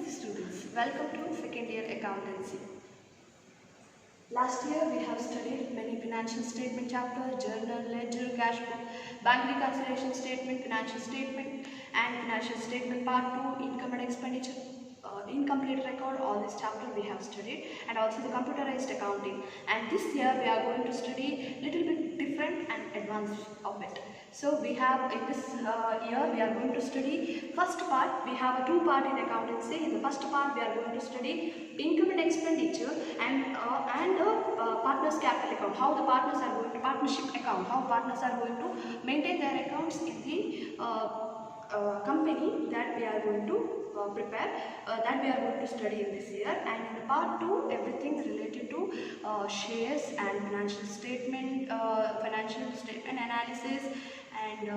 students, welcome to second year accountancy. Last year we have studied many financial statement chapter, journal, ledger, cash book, bank reconciliation statement, financial statement and financial statement part 2, income and expenditure, incomplete record. All this chapter we have studied, and also the computerized accounting. And this year we are going to study little bit different and advanced of it. So we have in this year we are going to study first part. We have a two-part in accountancy. In the first part we are going to study income and expenditure and partners capital account. How the partners are going to partnership account. How partners are going to maintain their accounts in the company that we are going to prepare, that we are going to study in this year. And in the part 2, everything related to shares and financial statement analysis and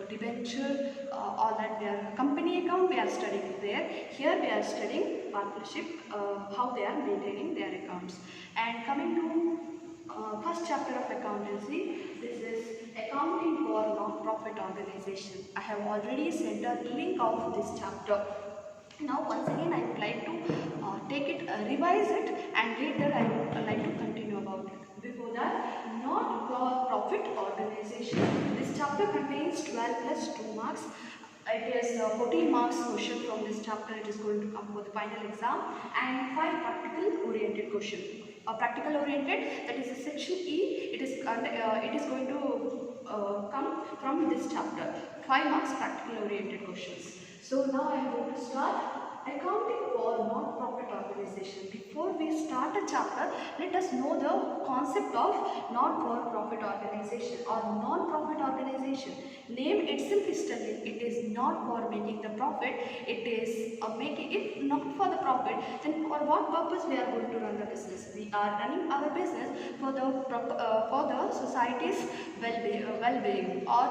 debenture, all that we are company account we are studying there. Here we are studying partnership, how they are maintaining their accounts. And coming to first chapter of accountancy, this is accounting for non-profit organization. I have already sent a link of this chapter. Now once again I would like to take it, revise it, and later I would like to continue about it. Before that, not-for-profit organization. This chapter contains 12 plus 2 marks. It is 14 marks question from this chapter. It is going to come for the final exam, and 5 practical oriented question. Practical oriented, that is a section E. It is going to come from this chapter. 5 marks practical oriented questions. So now I am going to start accounting for non-profit organization. Before we start a chapter, let us know the concept of not-for-profit organization or non-profit organization. Name itself is telling it is not for making the profit. It is making it not for the profit. Then for what purpose we are going to run the business? We are running our business for the society's well-being, or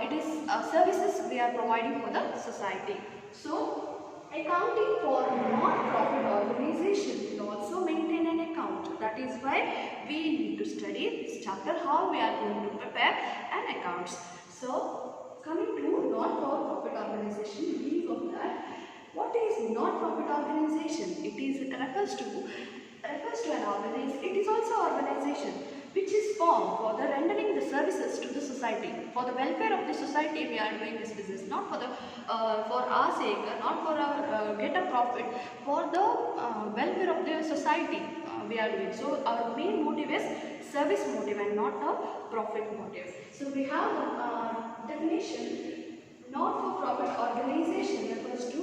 it is services we are providing for the society. So accounting for non-profit organization will also maintain an account. That is why we need to study this chapter, how we are going to prepare an accounts. So coming to non-profit organization, meaning of that, what is non-profit organization? It refers to an organization. It is also organization which is formed for the rendering the services to the society. For the welfare of the society we are doing this business, not for the for our sake, not for our get a profit, for the welfare of the society we are doing. So our main motive is service motive and not a profit motive. So we have the definition. Not-for-profit organization refers to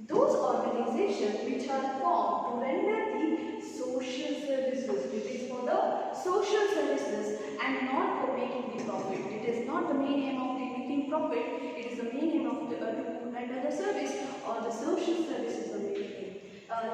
those organizations which are formed to render the social services. It is for the social services and not for making the profit. It is not the main aim of the making profit. It is the main aim of the to render the service or the social services are main aim.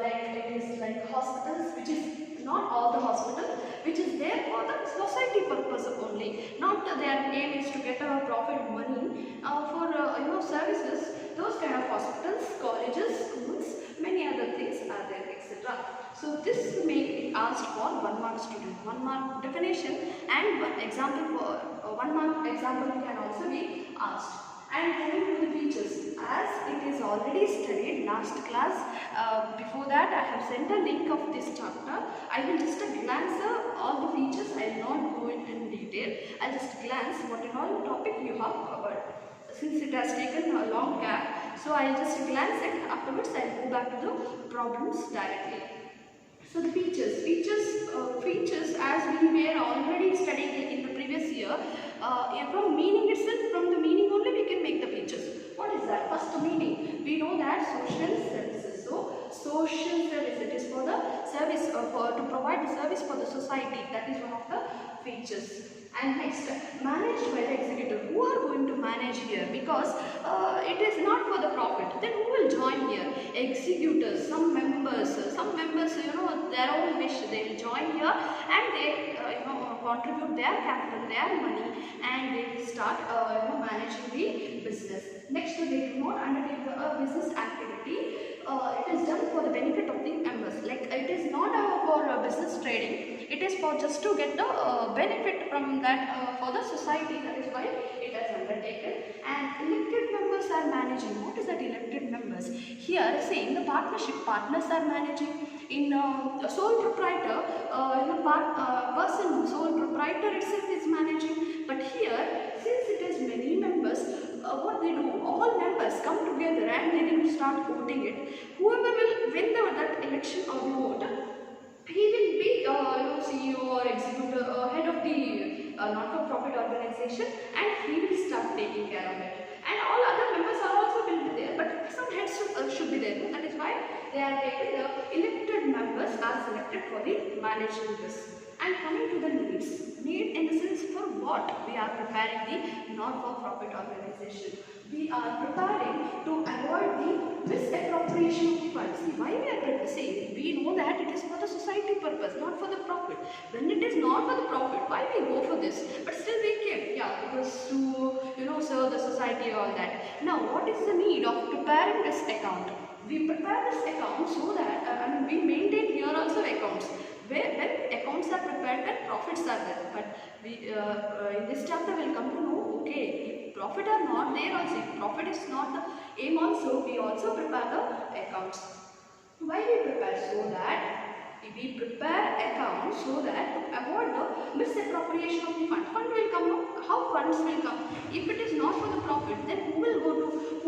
Like it is like hospitals, which is not all the hospitals, which is there for the society purpose only. Not their aim is to get a profit money for services. Those kind of hospitals, colleges, schools, many other things are there, etc. So this may be asked for 1 mark student. 1 mark definition and 1 example for 1 mark example can also be asked. And coming to the features, as it is already studied last class, before that I have sent a link of this chapter. I will just glance all the features. I will not go in detail. I will just glance what in all topic you have covered. Since it has taken a long gap, so I will just glance it. Afterwards I will go back to the problems directly. So the features as we were already studying in the previous year, from meaning itself, from the meaning only we can make the features. What is that? First, the meaning. We know that social services. So social service, it is for the service, to provide the service for the society. That is one of the features. And next, managed by the executive. Who are going to manage here? Because it is not for the profit. Then who will join here? Executors, some members, their own wish, they will join here and they contribute their capital, their money, and they will start managing the business. Next, they do not undertake a business activity. It is done for the benefit of the members. Like it is not for business trading. It is for just to get the benefit from that for the society. That is why it has undertaken. And elected members are managing. What is that elected members? Here Here, say in the partnership, partners are managing. In a sole proprietor, person, sole proprietor itself is managing. But here, since it is many members, what they do, all members come together and they will start voting it. Whoever will win that election or the vote, he will be CEO or executive, head of the not-for-profit organization, and he will start taking care of it. And all other members are also will be there, but some heads should be there. That is why they are taken. The elected members are selected for the managing this. And coming to the need in the sense for what we are preparing the not-for-profit organization. We are preparing to avoid the misappropriation of the funds. See, why we are preparing? We know that it is for the society purpose, not for the profit. When it is not for the profit, why we go for this? But still we came, because to serve the society, all that. Now, what is the need of preparing this account? We prepare this account so that we maintain here also accounts. When accounts are prepared, then profits are there. But we in this chapter we'll come to know, okay, if profit are not there also, if profit is not the aim also, we also prepare the accounts. Why we prepare? So that we prepare accounts so that to avoid the misappropriation of the fund. Fund will come. How funds will come? If it is not for the profit, then who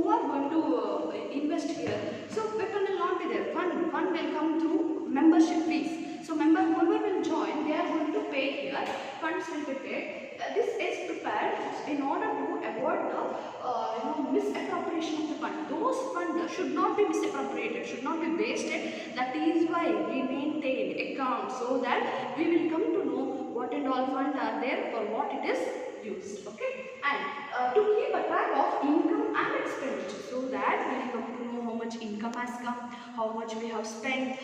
are going to invest here? So people will not be there. Fund will come through membership fees. So whoever will join, they are going to pay here. Funds will be paid. This is prepared in order to avoid the misappropriation of the fund. Those funds should not be misappropriated, should not be wasted. That is why we maintain accounts so that we will come to know what and all funds are there for what it is used. Okay, and to keep a track of income and expenditure, so that we will come to know how much income has come, how much we have spent.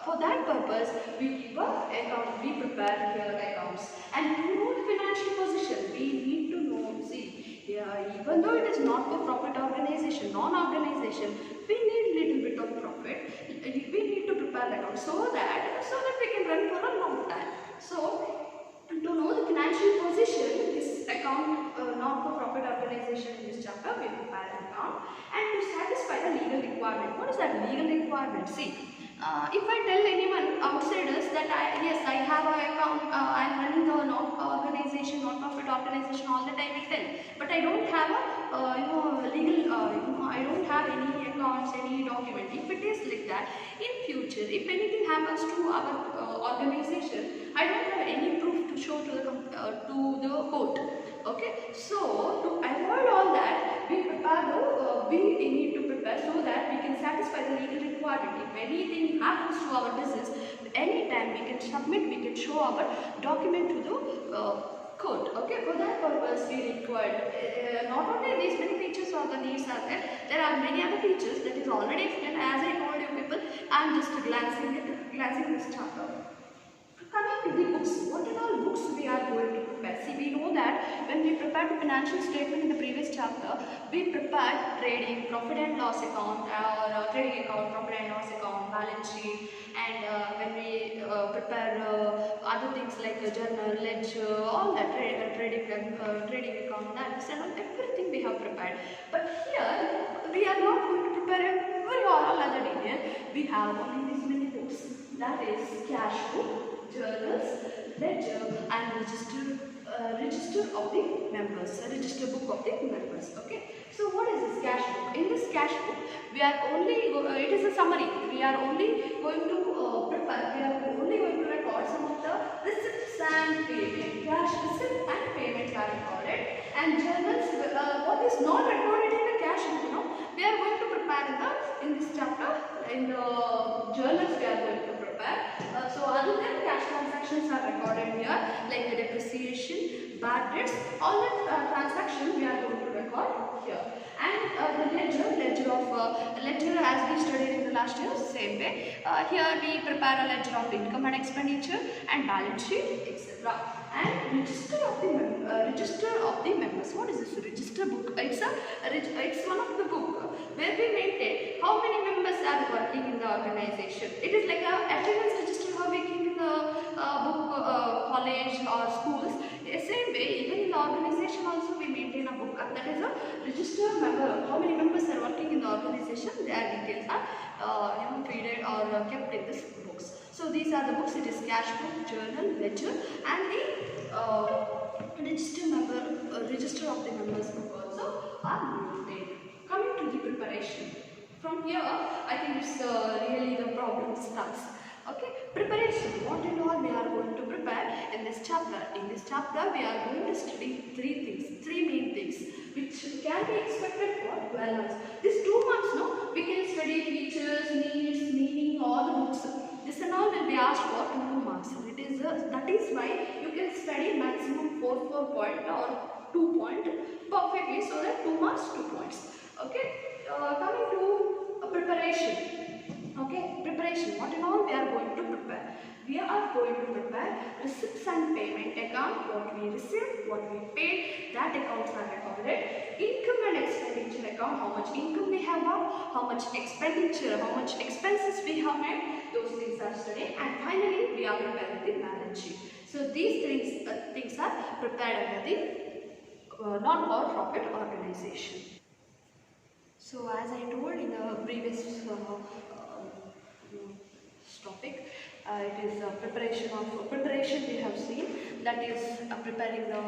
For that purpose, we keep a account. We prepare here accounts, and to know the financial position, we need to know. See, even though it is not for profit organization, non-organization, we need little bit of profit. We need to prepare accounts so that we can run for a long time. So, to know the financial position, this account, not-for-profit organization in this chapter, we prepare an account, and to satisfy the legal requirement. What is that legal requirement? See, if I tell anyone outsiders that I have an account, I am running a not-profit organization, all that I will tell, but I don't have a legal, I don't have any accounts, any document. If it is like that, in future, if anything happens to our organization, I don't have any proof to show to the court. Okay, so to avoid all that, we need to prepare so that we can satisfy the legal requirement. If anything happens to our business, anytime we can submit, we can show our document to the court. Okay, for that purpose we required not only these many features or the needs are there. There are many other features that is already explained. As I told you people, I am just glancing this chapter. Coming to the books, what are all books we are going to prepare? See, we know that when we prepared the financial statement in the previous chapter, we prepared trading, profit and loss account, or trading account, profit and loss account, balance sheet, and when we prepare other things like a journal, ledger, all that trading account, that and everything we have prepared. But here we are not going to prepare every all other detail. We have only these many books. That is cash book, journals, ledger, and register of the members, register book of the members. Okay, so what is this cash book? In this cash book, we are only it is a summary. We are only going to prepare. We are only going to record some of the receipts and payment. Cash receipt and payments are recorded, and journals. What is not recorded in the cash book? We are going to prepare in this chapter. In the journals, we are going to prepare. So other than cash transactions are recorded here, like the depreciation, bad debts, all the transactions we are going to record here. And the ledger as we studied in the last year, same way. Here we prepare a ledger of income and expenditure and balance sheet, etc. And register of the members. What is this register book? It's one of the book where we maintain how many members are working in the organization. It is like a attendance register how we keep in the book, college or schools. Same way, even in the organization also we maintain a book, that is a register member. How many members are working in the organization? Their details are feeded or kept in this books. So these are the books. It is cash book, journal, ledger, and the register of the members book also are maintained. Coming to the preparation. From here, I think it's really the problem starts. Okay, preparation. What and all we are going to prepare in this chapter. In this chapter, we are going to study three main things, which can be expected for 12 months. This 2 months, no, we can study features, needs, meaning, all the books. This and all will be asked for 2 marks. That is why you can study maximum 4 point or 2 point perfectly, so that 2 marks, 2 points. Okay, coming to preparation. Okay, preparation. What and all we are going to prepare? We are going to prepare receipts and payment account. What we received, what we paid, that accounts are recorded. Income and expenditure account. How much income we have got, how much expenditure, how much expenses we have made. Those things are studied. And finally, we are preparing the balance sheet. So these things are prepared under the non-for-profit organization. So as I told in the previous topic, it is preparation we have seen, that is preparing the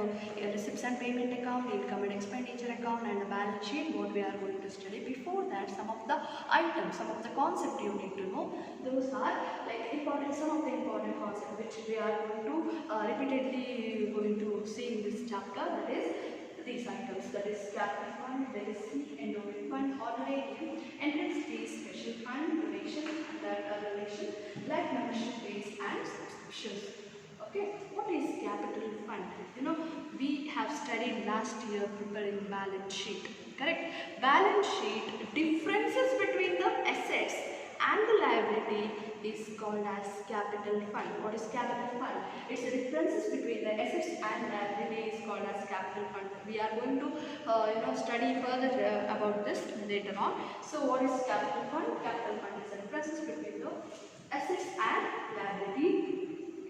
receipts and payment account, income and expenditure account, and the balance sheet, what we are going to study. Before that, some of the items, some of the concepts you need to know. Those are like some of the important concepts which we are going to repeatedly going to see in this chapter, that is these items, that is capital fund, legacy, endowment fund, honorarium, entrance fees, special fund, donation, donation, like membership fees and subscriptions. Okay, what is capital fund? We have studied last year preparing balance sheet, correct? Balance sheet, differences between the assets and the liability is called as capital fund. What is capital fund? It's the differences between the assets and liability is called as capital fund. We are going to study further about this later on. So what is capital fund? Capital fund is the differences between the assets and liability.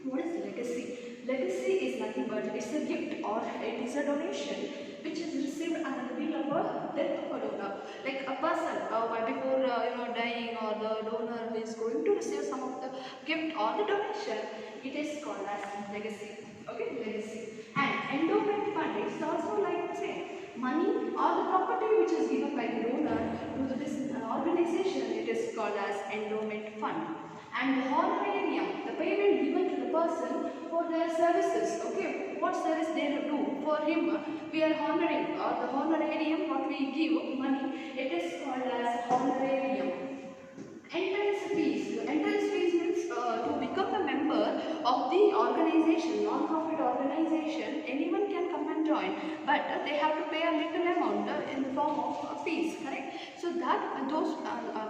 What is legacy? Legacy is nothing but it's a gift or it is a donation which is received under the will of a death of a donor. Like a person before dying, or the donor who is going to receive some of the gift or the donation, it is called as legacy. Okay, legacy. And endowment fund is also like say money or the property which is given by the donor to the business organization. It is called as endowment fund. And honorarium, the payment given to the person for their services. Okay, what service they do for him, we are honoring, or the honorarium what we give money, it is called as honorarium. Entrance fees. Entrance fees means to become a member of the organization, non-profit organization, anyone can come and join, but they have to pay a little amount in the form of fees, correct? So that those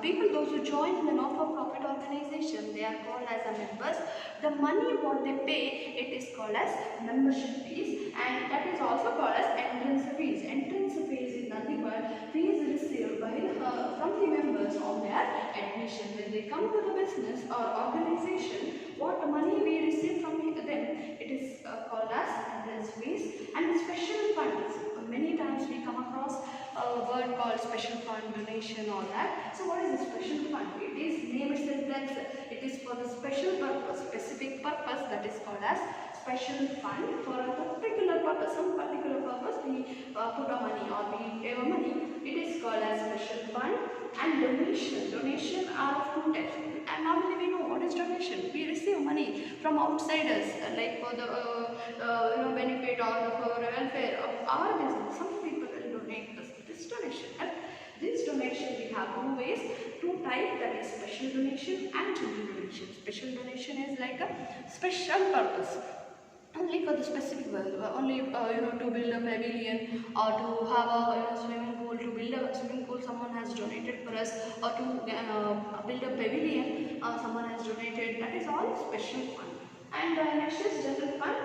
people, those who join in the non-for-profit organization, they are called as a members. The money what they pay, it is called as membership fees, and that is also called as entrance fees. Entrance fees is nothing but fees received by from the members on their admission. When they come to the business or organization, what money we receive from them, it is called as entrance fees. And special funds, many times we come across a word called special fund, donation, all that. So what is a special fund? It is name itself that it is for the special purpose, specific purpose, that is called as special fund. For a particular purpose, some particular purpose, we put our money or we give our money, it is called as special fund. And donation. Donation are of two types. And normally we know what is donation. We receive money from outsiders, like for the benefit or for welfare of our business. Some people will donate this donation. And this donation we have two ways, two types, that is special donation and general donation. Special donation is like a special purpose, only for the specific only to build a pavilion, or to have a swimming pool, to build a swimming pool someone has donated for us, or to build a pavilion someone has donated. That is all special fund. And next is general fund,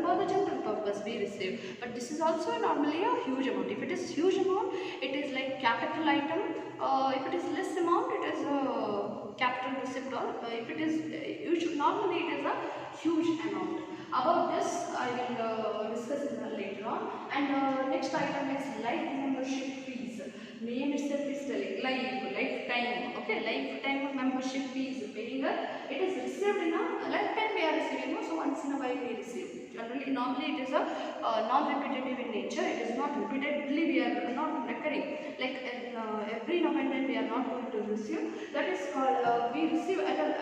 for the general purpose we receive, but this is also normally a huge amount. If it is huge amount, it is like capital item. If it is less amount, it is a capital receipt, or if it is huge, normally it is a huge amount. About this I will discuss later on. And next item is life membership fees. Name itself is telling lifetime. Okay, lifetime membership fees paying. It is received in a lifetime we are receiving. So once in a while we receive. Normally it is a non-repetitive in nature. It is not repeatedly. We are not recurring. Like every now and then we are not going to receive. That is called we receive at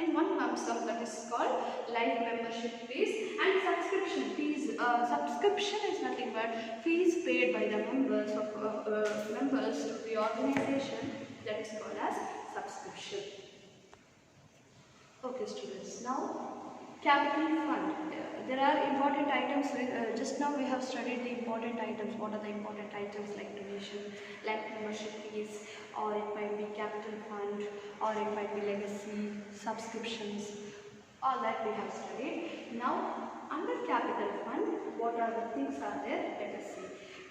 in one lump sum. That is called life membership fees. And subscription fees. Subscription is nothing but fees paid by the members to the organization. That is called as subscription. Okay, students. Now, capital fund. There are important items. Just now we have studied the important items. What are the important items like donation, like membership fees, or it might be capital fund, or it might be legacy, subscriptions. All that we have studied. Now, under capital fund, what are the things are there? Let us see.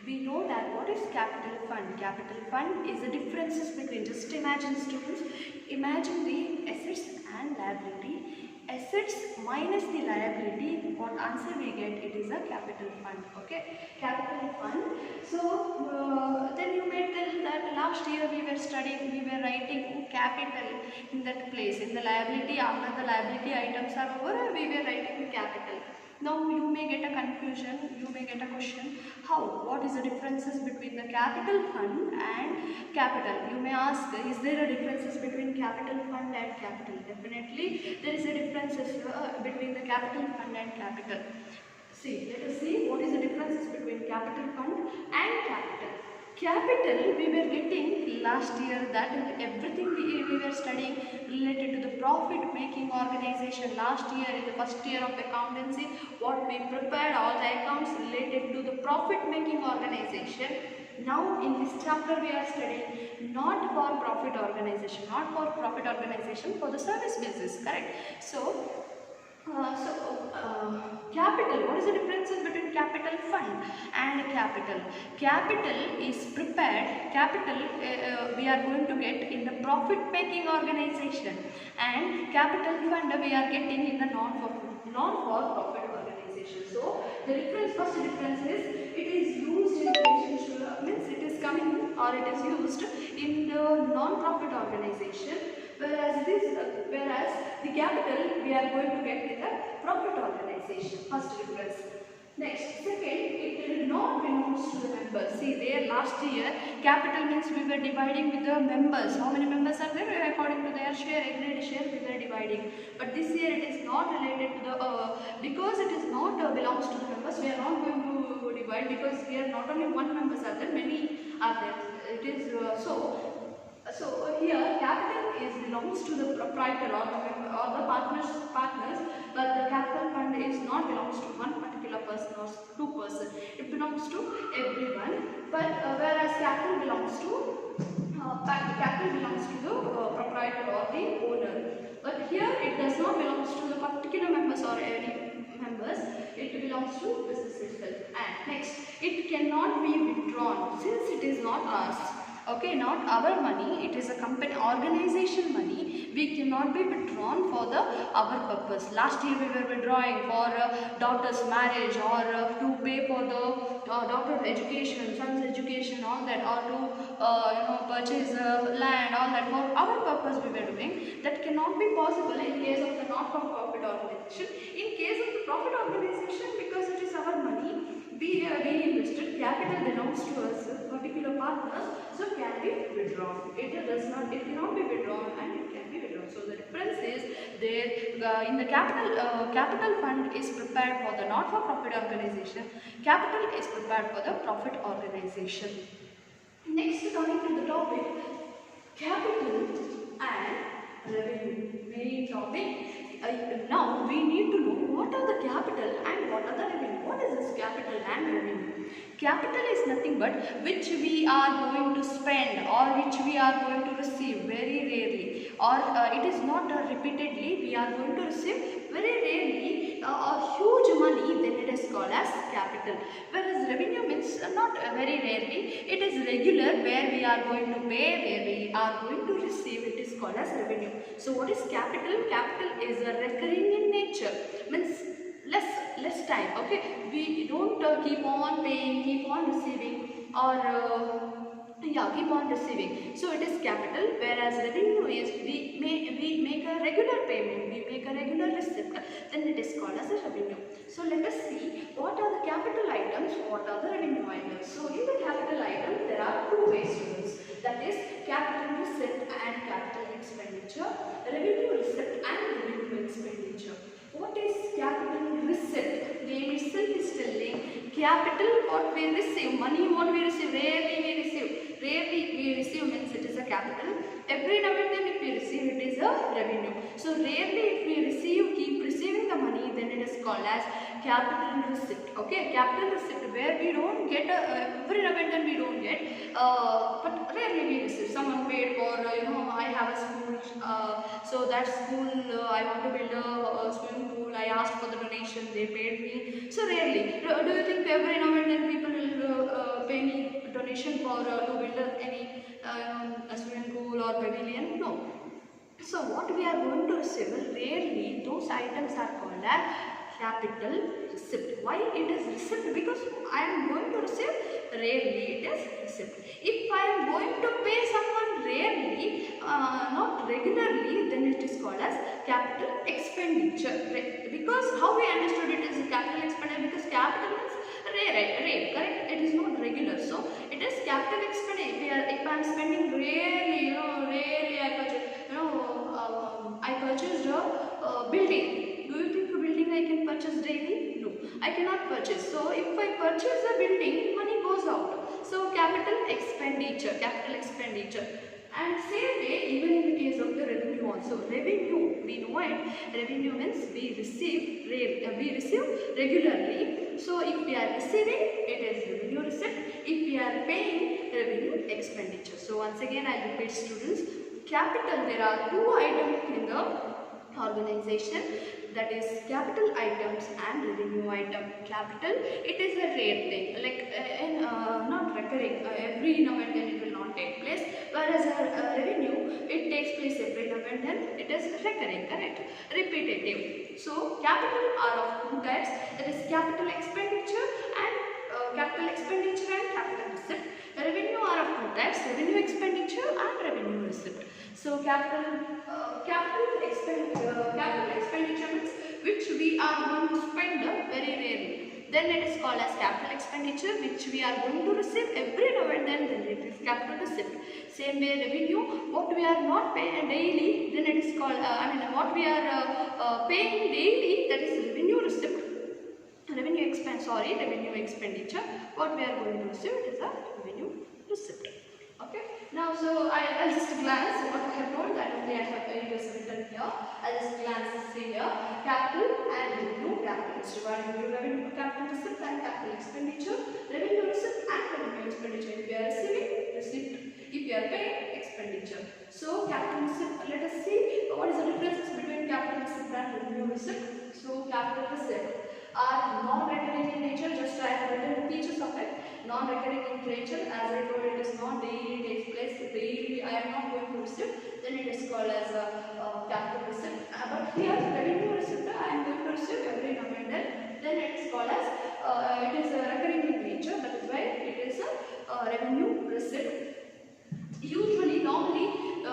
We know that what is capital fund? Capital fund is the differences between, just imagine students, imagine the assets and liability. Assets minus the liability, what answer we get, it is a capital fund. Okay, capital fund. So then you may tell that last year we were studying, we were writing capital in that place. In the liability, after the liability items are over, we were writing capital. Now you may get a confusion, you may get a question, how? What is the differences between the capital fund and capital? You may ask, is there a differences between capital fund and capital? Definitely there is a differences between the capital fund and capital. See, let us see what is the differences between capital fund and capital. Capital we were getting last year, that everything we were studying related to the profit making organization. Last year in the first year of accountancy, what we prepared all the accounts related to the profit making organization. Now in this chapter we are studying not for profit organization, for the service business, correct? So capital, what is the difference between capital fund and capital? Capital is prepared, capital we are going to get in the profit making organization, and capital fund we are getting in the non-for-profit organization. So the difference, first difference is it is used in relationship, means it is coming or it is used in the non-profit organization, whereas the capital we are going to get in the profit organization. First difference. Next, second, it will not belongs to the members. See, there last year capital means we were dividing with the members. How many members are there? According to their share, agreed share we were dividing. But this year it is not related to the because it is not belongs to the members. We are not going to divide, because here not only one members are there, many are there. It is so here capital belongs to the proprietor or the partners, but the capital fund is not belongs to one particular person or two person. It belongs to everyone. But whereas capital belongs to the proprietor or the owner. But here it does not belongs to the particular members or any members. It belongs to business itself. And next, it cannot be withdrawn since it is not ours. Okay, not our money, it is a company organization money. We cannot be withdrawn for our purpose. Last year we were withdrawing for daughter's marriage, or to pay for the daughter's education, son's education, all that, or to purchase land, all that. For our purpose we were doing. That cannot be possible in case of the not-for-profit organization. In case of the profit organization, because it is our money, we invested, capital belongs to us, particular partners, so can be withdrawn. It cannot be withdrawn, and it can be withdrawn. So the difference is there in the capital fund is prepared for the not-for-profit organization. Capital is prepared for the profit organization. Next, coming to the topic, capital and revenue. Main topic. Now we need to know what are the capital and what are the revenue. What is this capital and revenue? Capital is nothing but which we are going to spend or which we are going to receive very rarely, or it is not repeatedly we are going to receive very rarely a huge money, then it is called as capital. Whereas revenue means not very rarely, it is regular, where we are going to pay, where we are going to receive, it is called as revenue. So what is capital? Capital is recurring in nature, means less less time. Okay, we don't keep on paying, keep on receiving, or yeah, keep on receiving. So it is capital, whereas revenue is we make a regular payment, we make a regular receipt, then it is called as a revenue. So let us see what are the capital items, what are the revenue items. So in the capital items there are two ways to use, that is capital receipt and capital expenditure, revenue receipt and revenue expenditure. What is capital receipt? Name itself is telling capital what we receive, money what we receive, rarely we receive. Rarely we receive means it is a capital. Every now and then if we receive it is a revenue. So rarely if we receive, keep receiving the money, then it is called as capital receipt. Okay, capital receipt where we don't get every now and then we don't get, but rarely we receive. Someone paid for I have a school, so that school I want to build a swimming pool. I asked for the donation, they paid me. So rarely. Do you think every now and then people will pay me donation for to build any a swimming pool or pavilion? No. So what we are going to receive, rarely those items are called as capital receipt. Why it is receipt? Because I am going to receive, rarely it is receipt. If I am going to pay someone rarely, not regularly, then it is called as capital expenditure. Because how we understood it is capital expenditure, because capital means rare, correct? It is not regular. So it is capital expenditure. If I am spending rarely, rarely I purchase, I purchased a building. Do you think a building I can purchase daily? No, I cannot purchase. So if I purchase a building, money goes out. So capital expenditure. And same way, even in the case of the revenue also. Revenue, we know it. Revenue means we receive regularly. So if we are receiving, it is revenue receipt. If we are paying, revenue expenditure. So once again, I repeat, students. Capital, there are two items in the organization, that is capital items and revenue item. Capital, it is a rare thing, like not recurring, every now and then it will not take place, whereas revenue, it takes place every now and then, it is recurring, correct, repetitive. So capital are of two types, that is capital expenditure and capital receipt. Revenue are of two types, revenue expenditure and revenue receipt. So capital expenditure means which we are going to spend very rarely. Then it is called as capital expenditure, which we are going to receive every now and then it is capital receipt. Same way revenue, what we are not paying daily, then it is called, what we are paying daily, that is revenue receipt. Revenue expenditure, what we are going to receive, it is a revenue receipt. Okay, now so I'll just glance what I have told, that only I have it is written here. I'll just glance see here, capital and revenue. Capital is divided into revenue, capital receipt and capital expenditure, revenue receipt and revenue expenditure. If we are receiving, receipt; if we are paying, expenditure. So capital receipt, let us see what is the difference between capital receipt and revenue receipt. So capital receipt are non-recurring in nature, just I have written features of it. Non-recurring in nature, as I told, it is not daily takes place, daily I am not going to receive, then it is called as a capital receipt. But here, revenue receipt, I am going to receive every now and then it is called as, it is recurring in nature, that is why it is a revenue receipt. Usually, normally,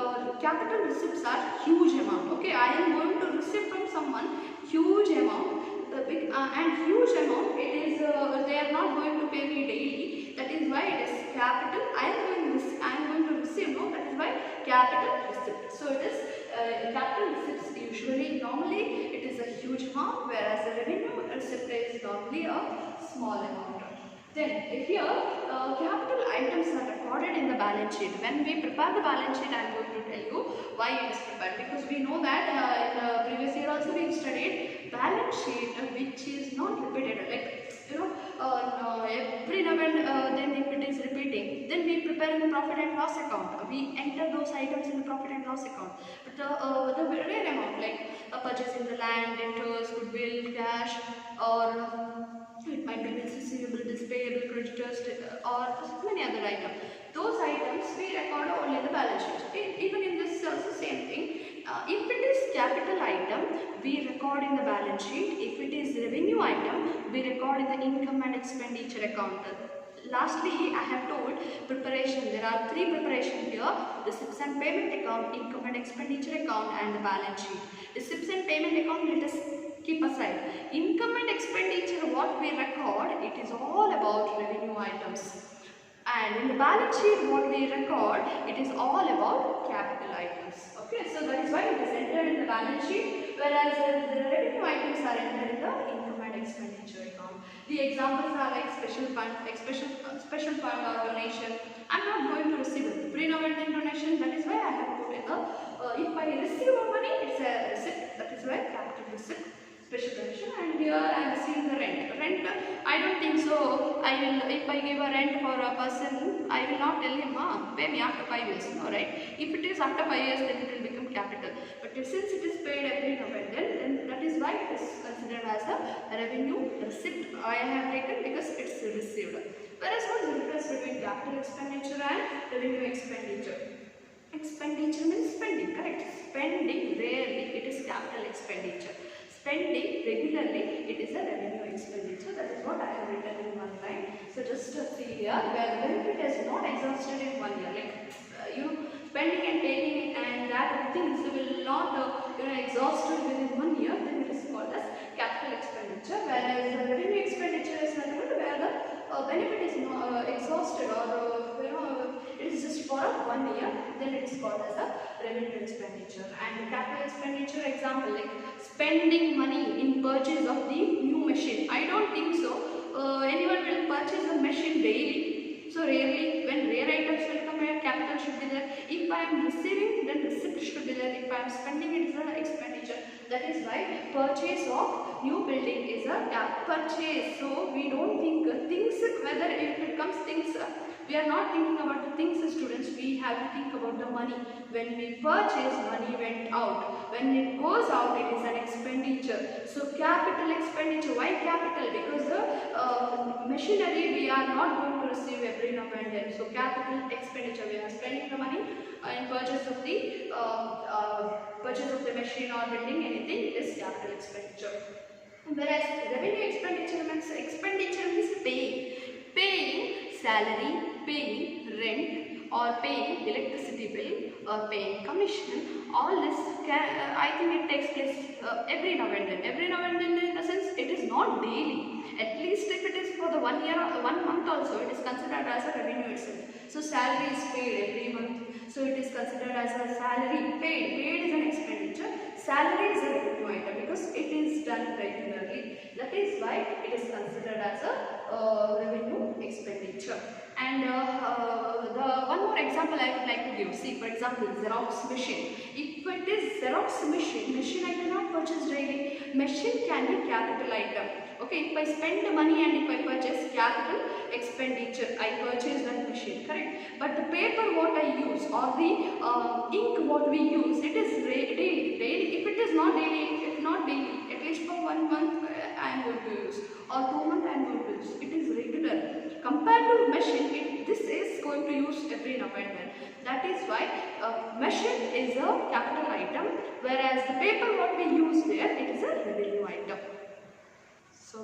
capital receipts are huge amount. Okay, I am going to receive from someone huge amount. And huge amount, it is they are not going to pay me daily, that is why it is capital. I am going to receive, no, that is why capital receipt. So it is capital receipts usually, normally it is a huge amount, whereas the revenue receipt is normally a small amount. Then here capital items are recorded in the balance sheet. When we prepare the balance sheet, I am going to tell you why it is prepared, because we know that in the previous year also we studied balance sheet which is not repeated, like every now and then if it is repeating, then we prepare in the profit and loss account. We enter those items in the profit and loss account. But the rare amount, like purchasing the land, debtors, goodwill, cash, or it might be bills receivable, bills payable, creditors, or many other items. Those items we record only in the balance sheet. Even in this also same thing. If it is capital item, we record in the balance sheet. If it is revenue item, we record in the income and expenditure account. Lastly, I have told preparation. There are three preparation here: receipts and payment account, income and expenditure account, and the balance sheet. Receipts and payment account, let us keep aside. Income and expenditure, what we record, it is all about revenue items. And in the balance sheet, what we record, it is all about capital items. Okay, so that is why it is entered in the balance sheet, whereas the revenue items are entered in the income and expenditure account. The examples are like special fund, special fund or donation. I am not going to receive it. Pre-novated donation, that is why I have put in the, if I receive money, it's a receipt, that is why capital receipt. Special donation. And here I am receiving the rent. I don't think so. I will, if I give a rent for a person, I will not tell him, pay me after 5 years. No, right? If it is after 5 years, then it will become capital. But since it is paid every November, then that is why it is considered as a revenue receipt. I have taken because it's received. Whereas what is the difference between capital expenditure and revenue expenditure? Expenditure means spending, correct? Spending, rarely it is capital expenditure. Spending regularly, it is a revenue expenditure. That is what I have written in one line. So just see here, where the benefit is not exhausted in 1 year, like spending and taking and that things will not exhausted within 1 year, then it is called as capital expenditure. Whereas the revenue expenditure is nothing but where the benefit is not exhausted or it is just for 1 year, then it is called as a revenue expenditure. And capital expenditure example, like spending money in purchase of the new machine. I don't think so. Anyone will purchase a machine daily. So rarely, when rare items will come here, capital should be there. If I am receiving, then receipt should be there. If I am spending, it is an expenditure. That is why purchase of new building is a purchase. So we don't think things, whether if it comes things, we are not thinking about the things, students. We have to think about the money. When we purchase, money went out. When it goes out, it is an expenditure. So capital expenditure. Why capital? Because the machinery we are not going to receive every now and then. So capital expenditure, we are spending the money in purchase of the machine or building anything, is capital expenditure. Whereas revenue expenditure means paying salary, paying rent, or paying electricity bill, or paying commission. All this I think it takes place every now and then. Every now and then, in the sense, it is not daily. At least if it is for the 1 year or 1 month also, it is considered as a revenue itself. So salary is paid every month. So it is considered as a salary paid. Paid is an expenditure. Salary is a revenue item because it is done regularly. That is why it is considered as a revenue expenditure. And the one more example I would like to give. See, for example, Xerox machine. If it is Xerox machine I cannot purchase daily. Machine can be capital item. Okay, if I spend the money and if I purchase, capital expenditure, I purchase that machine, correct? But the paper what I use or the ink what we use, it is daily. If it is not daily, if not daily, at least for 1 month I am going to use, or 2 months I am going to use. It is regular. Compared to machine, this is going to use every now and then. That is why machine is a capital item, whereas the paper what we use there, it is a revenue item. So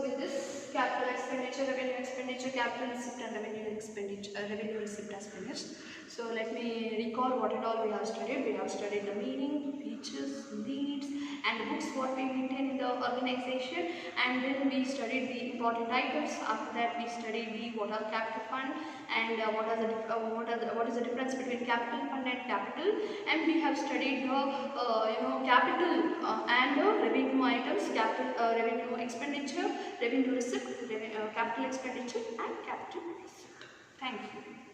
with this capital expenditure, revenue expenditure, capital receipt and revenue expenditure, revenue receipt has finished. So let me recall what it all we have studied. We have studied the meaning, features, needs, and the books what we maintain in the organization, and then we studied the important items. After that, we studied what are capital fund and what is the difference between capital fund and capital, and we have studied the capital and revenue items, capital revenue expenditure, revenue receipt, capital expenditure, and capital receipt. Thank you.